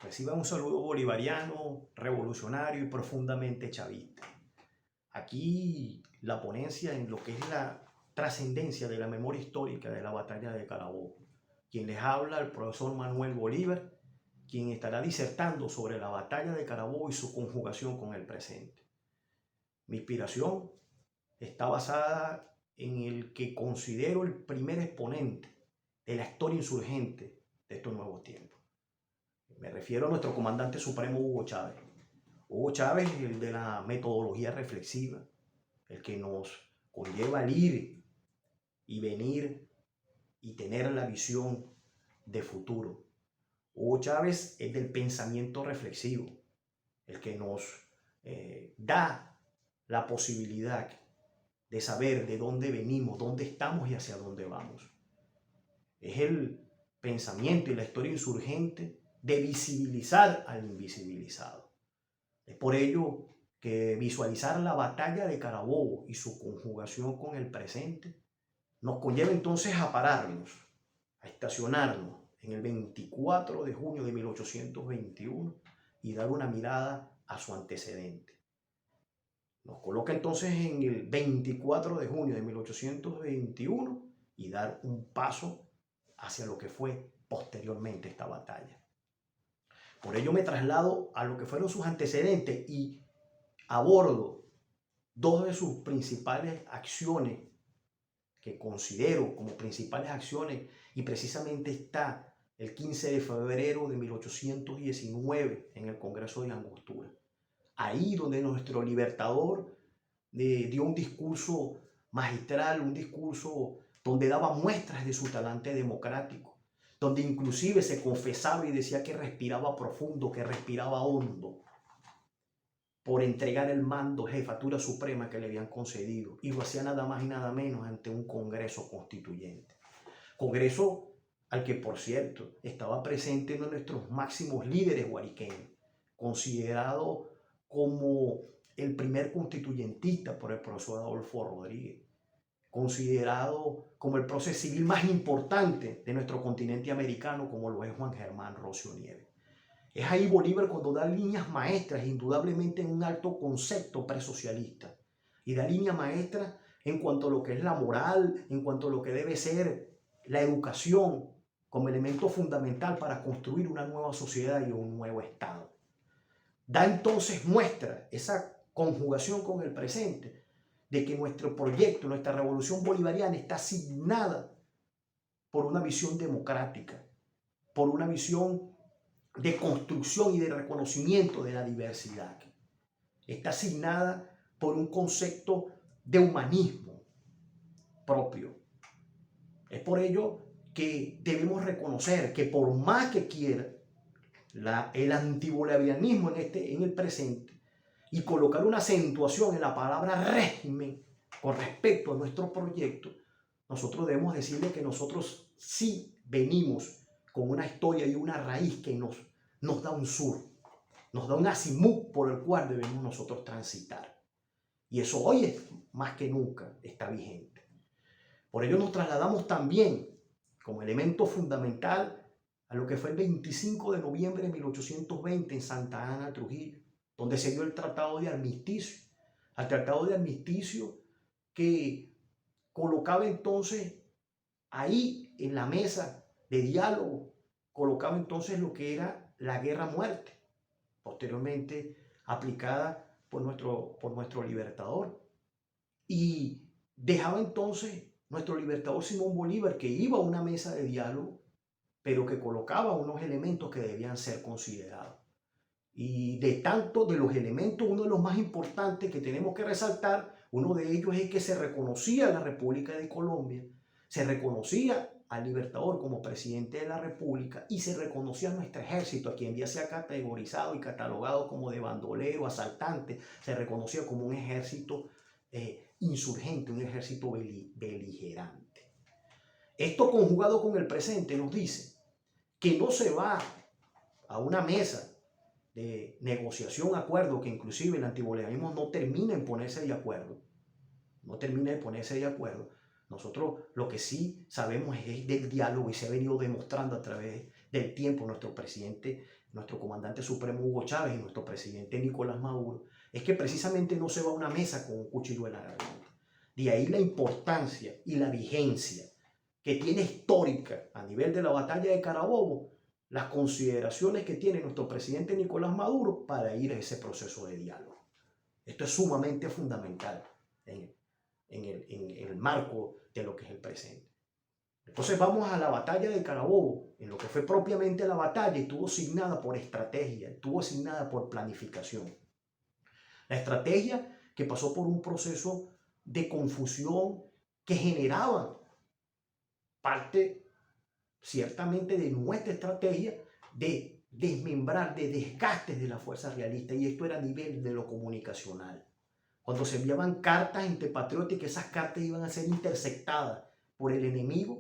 Reciban un saludo bolivariano, revolucionario y profundamente chavista. Aquí la ponencia en lo que es la trascendencia de la memoria histórica de la batalla de Carabobo. Quien les habla, el profesor Manuel Bolívar, quien estará disertando sobre la batalla de Carabobo y su conjugación con el presente. Mi inspiración está basada en el que considero el primer exponente de la historia insurgente de estos nuevos tiempos. Me refiero a nuestro comandante supremo Hugo Chávez. Hugo Chávez, el de la metodología reflexiva, el que nos conlleva al ir y venir y tener la visión de futuro. Hugo Chávez es del pensamiento reflexivo, el que nos da la posibilidad de saber de dónde venimos, dónde estamos y hacia dónde vamos. Es el pensamiento y la historia insurgente de visibilizar al invisibilizado. Es por ello que visualizar la batalla de Carabobo y su conjugación con el presente nos conlleva entonces a pararnos, a estacionarnos en el 24 de junio de 1821 y dar una mirada a su antecedente. Nos coloca entonces en el 24 de junio de 1821 y dar un paso hacia lo que fue posteriormente esta batalla. Por ello me traslado a lo que fueron sus antecedentes y abordo dos de sus principales acciones que considero como principales acciones, y precisamente está el 15 de febrero de 1819 en el Congreso de Angostura. Ahí donde nuestro libertador dio un discurso magistral, un discurso donde daba muestras de su talante democrático, donde inclusive se confesaba y decía que respiraba profundo, que respiraba hondo, por entregar el mando, jefatura suprema que le habían concedido, y lo hacía nada más y nada menos ante un Congreso Constituyente. Congreso al que, por cierto, estaba presente uno de nuestros máximos líderes guariqueños, considerado como el primer constituyentista por el profesor Adolfo Rodríguez, considerado como el prócer civil más importante de nuestro continente americano, como lo es Juan Germán Rocio Nieves. Es ahí Bolívar cuando da líneas maestras, indudablemente en un alto concepto presocialista, y da líneas maestras en cuanto a lo que es la moral, en cuanto a lo que debe ser la educación como elemento fundamental para construir una nueva sociedad y un nuevo Estado. Da entonces muestra esa conjugación con el presente de que nuestro proyecto, nuestra revolución bolivariana está asignada por una visión democrática, por una visión de construcción y de reconocimiento de la diversidad. Está asignada por un concepto de humanismo propio. Es por ello que debemos reconocer que por más que quiera el antibolivarianismo en el presente y colocar una acentuación en la palabra régimen con respecto a nuestro proyecto, nosotros debemos decirle que nosotros sí venimos con una historia y una raíz que nos da un sur, nos da un azimut por el cual debemos nosotros transitar. Y eso hoy es, más que nunca está vigente. Por ello nos trasladamos también como elemento fundamental a lo que fue el 25 de noviembre de 1820 en Santa Ana, Trujillo, donde se dio el Tratado de Armisticio. Al Tratado de Armisticio que colocaba entonces ahí en la mesa de diálogo, colocaba entonces lo que era la guerra a muerte, posteriormente aplicada por nuestro libertador. Y dejaba entonces nuestro libertador Simón Bolívar que iba a una mesa de diálogo, pero que colocaba unos elementos que debían ser considerados. Y de tanto de los elementos, uno de los más importantes que tenemos que resaltar, uno de ellos es que se reconocía a la República de Colombia, se reconocía al Libertador como presidente de la República y se reconocía a nuestro ejército, a quien ya se ha categorizado y catalogado como de bandolero, asaltante, se reconocía como un ejército insurgente, un ejército beligerante. Esto conjugado con el presente nos dice que no se va a una mesa de negociación, acuerdo, que inclusive el antibolivarianismo no termina en ponerse de acuerdo, no termina de ponerse de acuerdo. Nosotros lo que sí sabemos es del diálogo y se ha venido demostrando a través del tiempo, nuestro presidente, nuestro comandante supremo Hugo Chávez y nuestro presidente Nicolás Maduro, es que precisamente no se va a una mesa con un cuchillo en la garganta. De ahí la importancia y la vigencia que tiene histórica a nivel de la batalla de Carabobo, las consideraciones que tiene nuestro presidente Nicolás Maduro para ir a ese proceso de diálogo. Esto es sumamente fundamental en el marco de lo que es el presente. Entonces vamos a la batalla de Carabobo, en lo que fue propiamente la batalla, y estuvo asignada por estrategia, estuvo asignada por planificación. La estrategia que pasó por un proceso de confusión que generaba parte ciertamente de nuestra estrategia de desmembrar, de desgastes de las fuerzas realistas, y esto era a nivel de lo comunicacional. Cuando se enviaban cartas entre patriotas, que esas cartas iban a ser interceptadas por el enemigo,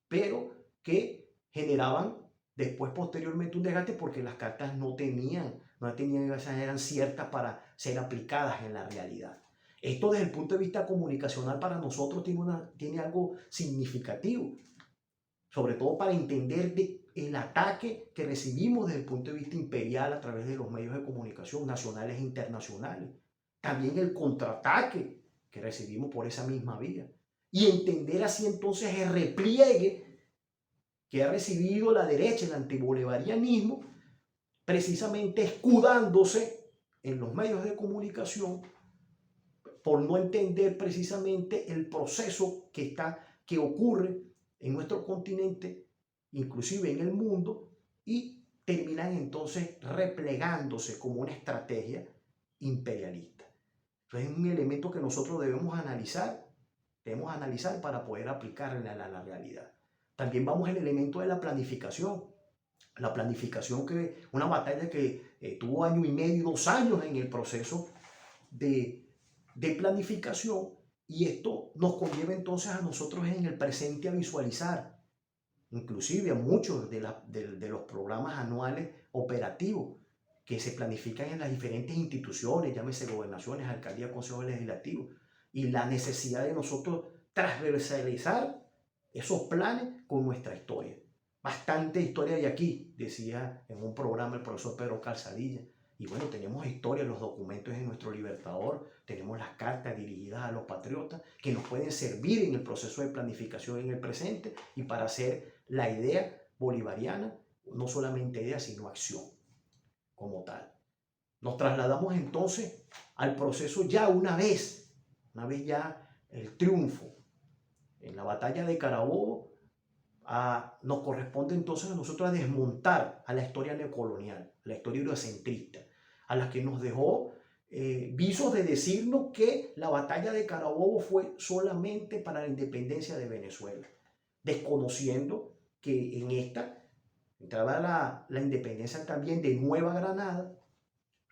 pero que generaban después posteriormente un desgaste porque las cartas no eran ciertas para ser aplicadas en la realidad. Esto desde el punto de vista comunicacional para nosotros tiene algo significativo, sobre todo para entender el ataque que recibimos desde el punto de vista imperial a través de los medios de comunicación nacionales e internacionales. También el contraataque que recibimos por esa misma vía. Y entender así entonces el repliegue que ha recibido la derecha, el antibolivarianismo, precisamente escudándose en los medios de comunicación por no entender precisamente el proceso que ocurre en nuestro continente, inclusive en el mundo, y terminan entonces replegándose como una estrategia imperialista. Entonces es un elemento que nosotros debemos analizar para poder aplicarlo a la realidad. También vamos al elemento de la planificación. La planificación, una batalla que tuvo 1 año y medio, 2 años en el proceso de planificación, y esto nos conlleva entonces a nosotros en el presente a visualizar, inclusive a muchos de los programas anuales operativos que se planifican en las diferentes instituciones, llámese gobernaciones, alcaldías, consejos legislativos, y la necesidad de nosotros transversalizar esos planes con nuestra historia. Bastante historia de aquí, decía en un programa el profesor Pedro Calzadilla. Y bueno, tenemos historia, los documentos de nuestro libertador, tenemos las cartas dirigidas a los patriotas que nos pueden servir en el proceso de planificación en el presente y para hacer la idea bolivariana, no solamente idea, sino acción como tal. Nos trasladamos entonces al proceso ya una vez ya el triunfo en la batalla de Carabobo, nos corresponde entonces a nosotros a desmontar a la historia neocolonial, a la historia eurocentrista, a la que nos dejó visos de decirnos que la batalla de Carabobo fue solamente para la independencia de Venezuela, desconociendo que en esta entraba la independencia también de Nueva Granada,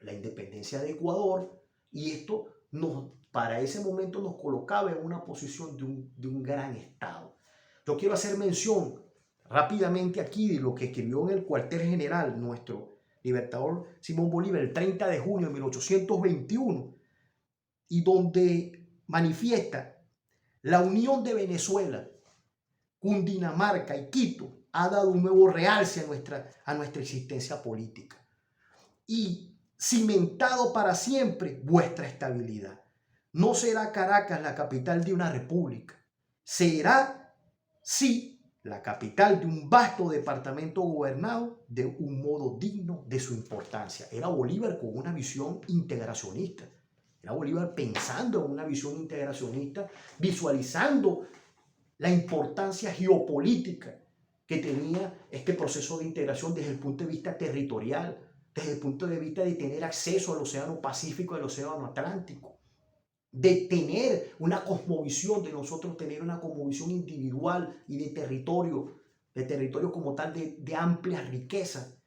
la independencia de Ecuador, y esto para ese momento nos colocaba en una posición de un gran Estado. Yo quiero hacer mención rápidamente aquí de lo que escribió en el cuartel general nuestro libertador Simón Bolívar el 30 de junio de 1821, y donde manifiesta: la unión de Venezuela, Cundinamarca y Quito ha dado un nuevo realce a nuestra existencia política y cimentado para siempre vuestra estabilidad. No será Caracas la capital de una república, será, sí, la capital de un vasto departamento gobernado de un modo digno de su importancia. Era Bolívar con una visión integracionista. Era Bolívar pensando en una visión integracionista, visualizando la importancia geopolítica que tenía este proceso de integración desde el punto de vista territorial, desde el punto de vista de tener acceso al Océano Pacífico y al Océano Atlántico, de tener una cosmovisión, de nosotros tener una cosmovisión individual y de territorio como tal de amplias riquezas.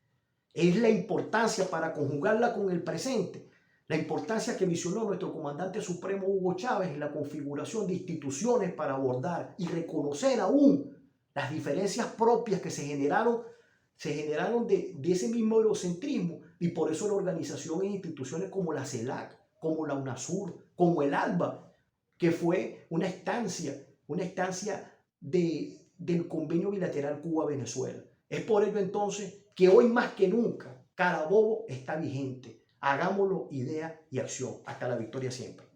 Es la importancia para conjugarla con el presente, la importancia que visionó nuestro comandante supremo Hugo Chávez en la configuración de instituciones para abordar y reconocer aún las diferencias propias que se generaron de ese mismo eurocentrismo, y por eso la organización en instituciones como la CELAC, como la UNASUR, como el ALBA, que fue una estancia del convenio bilateral Cuba-Venezuela, Es por ello entonces que hoy más que nunca Carabobo está vigente. Hagámoslo idea y acción. Hasta la victoria siempre.